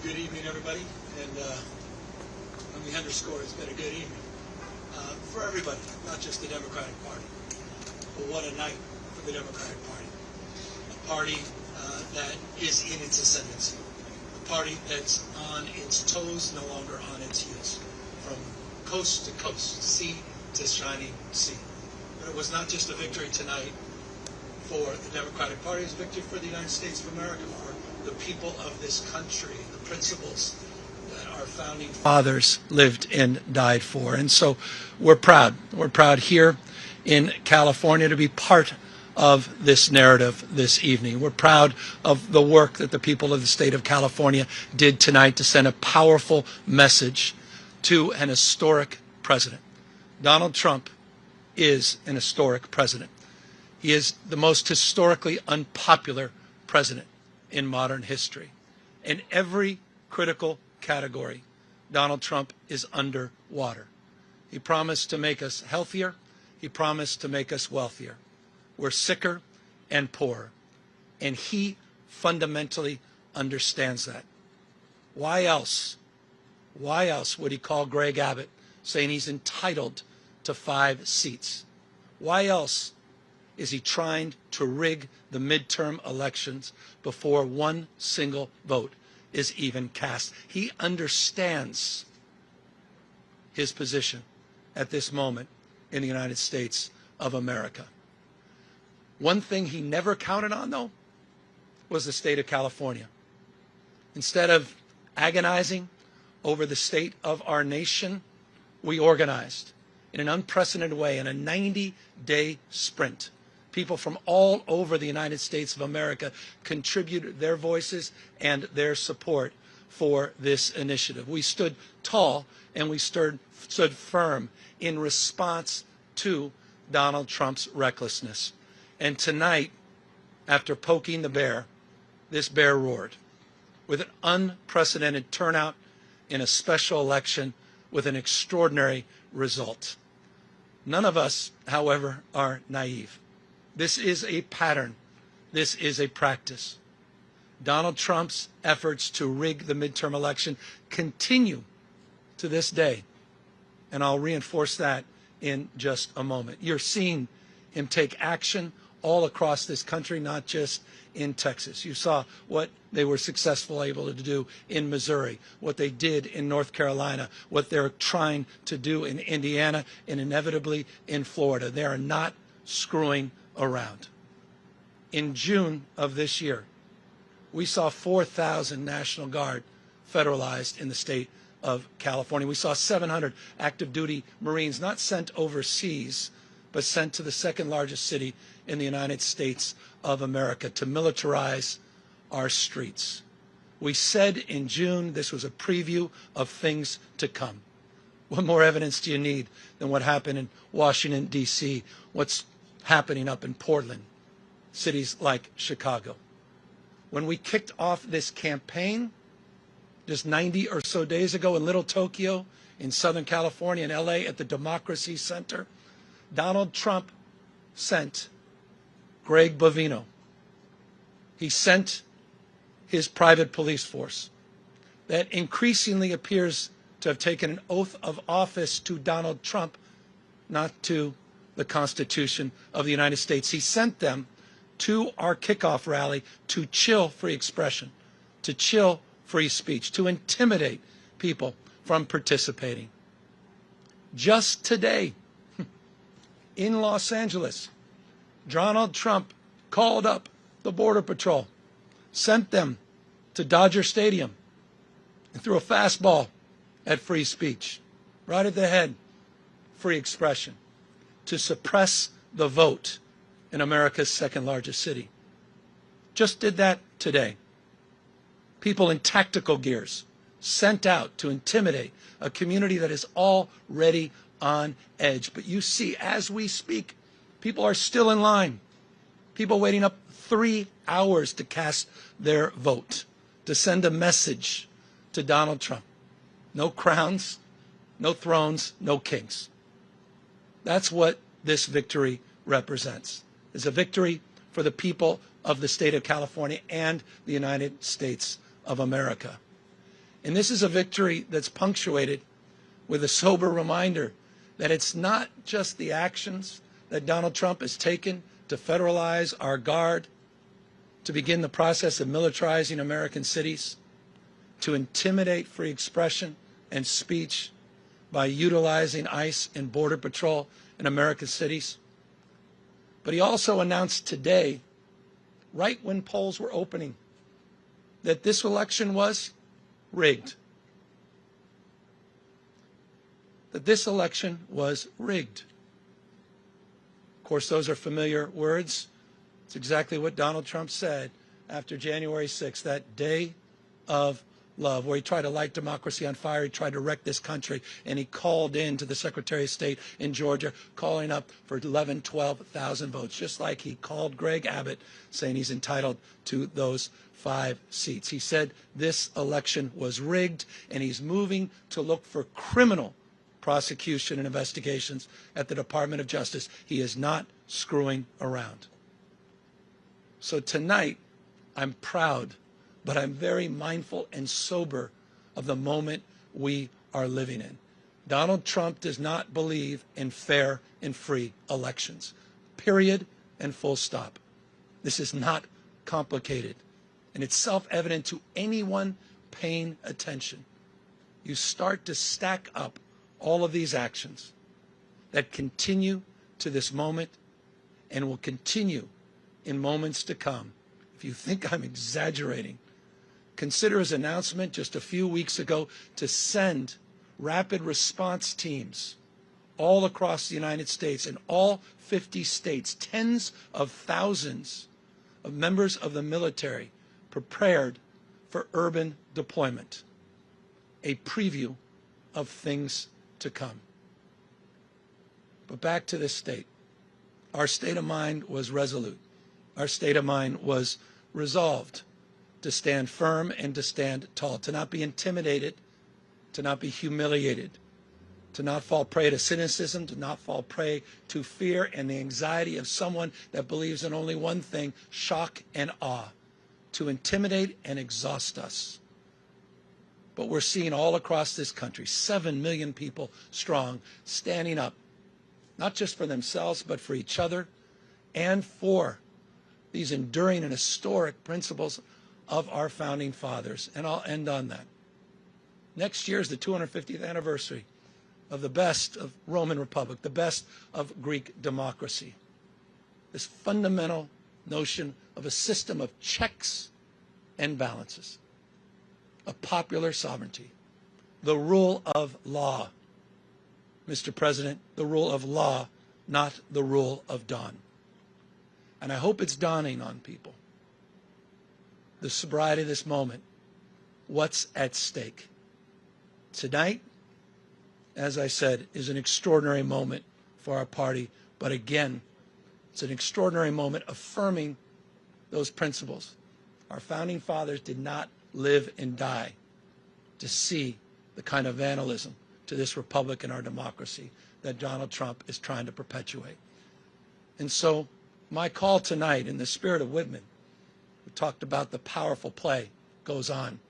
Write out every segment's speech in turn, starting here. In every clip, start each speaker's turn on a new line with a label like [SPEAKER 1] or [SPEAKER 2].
[SPEAKER 1] Good evening, everybody, and let me underscore it's been a good evening for everybody, not just the Democratic Party. But what a night for the Democratic Party. A party that is in its ascendancy. A party that's on its toes, no longer on its heels. From coast to coast, sea to shining sea. But it was not just a victory tonight for the Democratic Party, it was a victory for the United States of America, for the people of this country, the principles that our founding fathers lived and died for. And so we're proud. We're proud here in California to be part of this narrative this evening. We're proud of the work that the people of the state of California did tonight to send a powerful message to an historic president. Donald Trump is an historic president. He is the most historically unpopular president in modern history. In every critical category, Donald Trump is underwater. He promised to make us healthier. He promised to make us wealthier. We're sicker and poorer. And he fundamentally understands that. Why else would he call Greg Abbott saying he's entitled to 5 seats? Why else is he trying to rig the midterm elections before one single vote is even cast? He understands his position at this moment in the United States of America. One thing he never counted on, though, was the state of California. Instead of agonizing over the state of our nation, we organized in an unprecedented way in a 90-day sprint. People from all over the United States of America contributed their voices and their support for this initiative. We stood tall and we stood firm in response to Donald Trump's recklessness. And tonight, after poking the bear, this bear roared with an unprecedented turnout in a special election with an extraordinary result. None of us, however, are naive. This is a pattern. This is a practice. Donald Trump's efforts to rig the midterm election continue to this day. And I'll reinforce that in just a moment. You're seeing him take action all across this country, not just in Texas. You saw what they were successfully able to do in Missouri, what they did in North Carolina, what they're trying to do in Indiana, and inevitably in Florida. They are not screwing around. In June of this year, we saw 4,000 National Guard federalized in the state of California. We saw 700 active duty Marines not sent overseas, but sent to the second largest city in the United States of America to militarize our streets. We said in June this was a preview of things to come. What more evidence do you need than what happened in Washington, D.C., what's happening up in Portland, cities like Chicago? When we kicked off this campaign just 90 or so days ago in Little Tokyo, in Southern California, in L.A., at the Democracy Center, Donald Trump sent Greg Bovino. He sent his private police force that increasingly appears to have taken an oath of office to Donald Trump, not to the Constitution of the United States. He sent them to our kickoff rally to chill free expression, to chill free speech, to intimidate people from participating. Just today, in Los Angeles, Donald Trump called up the Border Patrol, sent them to Dodger Stadium, and threw a fastball at free speech, right at the head, free expression, to suppress the vote in America's second largest city. Just did that today. People in tactical gears sent out to intimidate a community that is already on edge. But you see, as we speak, people are still in line. People waiting up 3 hours to cast their vote, to send a message to Donald Trump. No crowns, no thrones, no kings. That's what this victory represents. It's a victory for the people of the state of California and the United States of America.
[SPEAKER 2] And this is a victory that's punctuated with a sober reminder that it's not just the actions that Donald Trump has taken to federalize our guard, to begin the process of militarizing American cities, to intimidate free expression and speech by utilizing ICE and Border Patrol in American cities. But he also announced today, right when polls were opening, that this election was rigged. That this election was rigged. Of course, those are familiar words. It's exactly what Donald Trump said after January 6th, that day of love, where he tried to light democracy on fire. He tried to wreck this country, and he called in to the Secretary of State in Georgia, calling up for 11, 12,000 votes, just like he called Greg Abbott, saying he's entitled to those 5 seats. He said this election was rigged, and he's moving to look for criminal prosecution and investigations at the Department of Justice. He is not screwing around. So tonight, I'm proud, but I'm very mindful and sober of the moment we are living in. Donald Trump does not believe in fair and free elections, period and full stop. This is not complicated, and it's self-evident to anyone paying attention. You start to stack up all of these actions that continue to this moment and will continue in moments to come. If you think I'm exaggerating, consider his announcement just a few weeks ago to send rapid response teams all across the United States, in all 50 states, tens of thousands of members of the military prepared for urban deployment. A preview of things to come. But back to this state. Our state of mind was resolute. Our state of mind was resolved to stand firm and to stand tall, to not be intimidated, to not be humiliated, to not fall prey to cynicism, to not fall prey to fear and the anxiety of someone that believes in only one thing, shock and awe, to intimidate and exhaust us. But we're seeing all across this country, 7 million people strong, standing up, not just for themselves, but for each other and for these enduring and historic principles of our founding fathers. And I'll end on that. Next year is the 250th anniversary of the best of Roman Republic, the best of Greek democracy. This fundamental notion of a system of checks and balances, of popular sovereignty, the rule of law. Mr. President, the rule of law, not the rule of dawn. And I hope it's dawning on people. The sobriety of this moment, what's at stake. Tonight, as I said, is an extraordinary moment for our party, but again, it's an extraordinary moment affirming those principles. Our founding fathers did not live and die to see the kind of vandalism to this republic and our democracy that Donald Trump is trying to perpetuate. And so my call tonight, in the spirit of Whitman, who talked about the powerful play, goes on.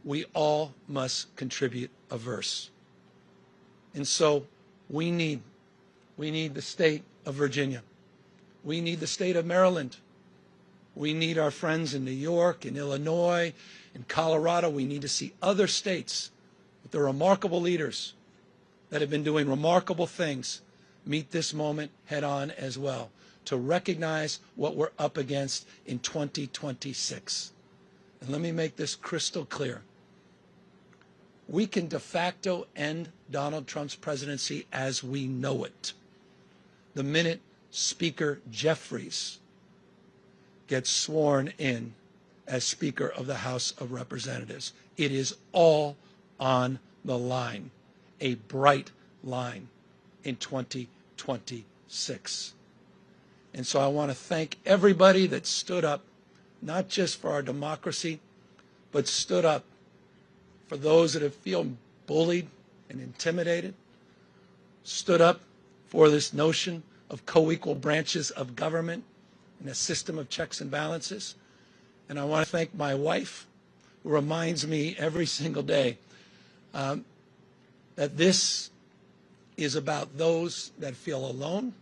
[SPEAKER 2] We all must contribute a verse. And so we need the state of Virginia. We need the state of Maryland. We need our friends in New York, in Illinois, in Colorado. We need to see other states with the remarkable leaders that have been doing remarkable things meet this moment head on as well, to recognize what we're up against in 2026. And let me make this crystal clear. We can de facto end Donald Trump's presidency as we know it the minute Speaker Jeffries gets sworn in as Speaker of the House of Representatives. It is all on the line, a bright line in 2026. And so I want to thank everybody that stood up, not just for our democracy, but stood up for those that have feel bullied and intimidated, stood up for this notion of co-equal branches of government and a system of checks and balances. And I want to thank my wife, who reminds me every single day that this is about those that feel alone,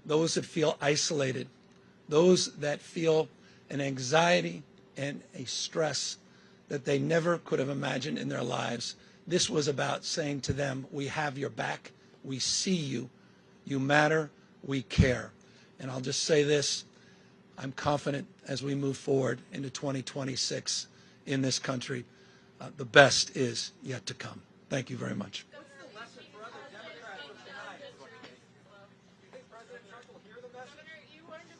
[SPEAKER 2] those that feel isolated, those that feel an anxiety and a stress that they never could have imagined in their lives. This was about saying to them, we have your back, we see you, you matter, we care. And I'll just say this, I'm confident as we move forward into 2026 in this country, the best is yet to come. Thank you very much.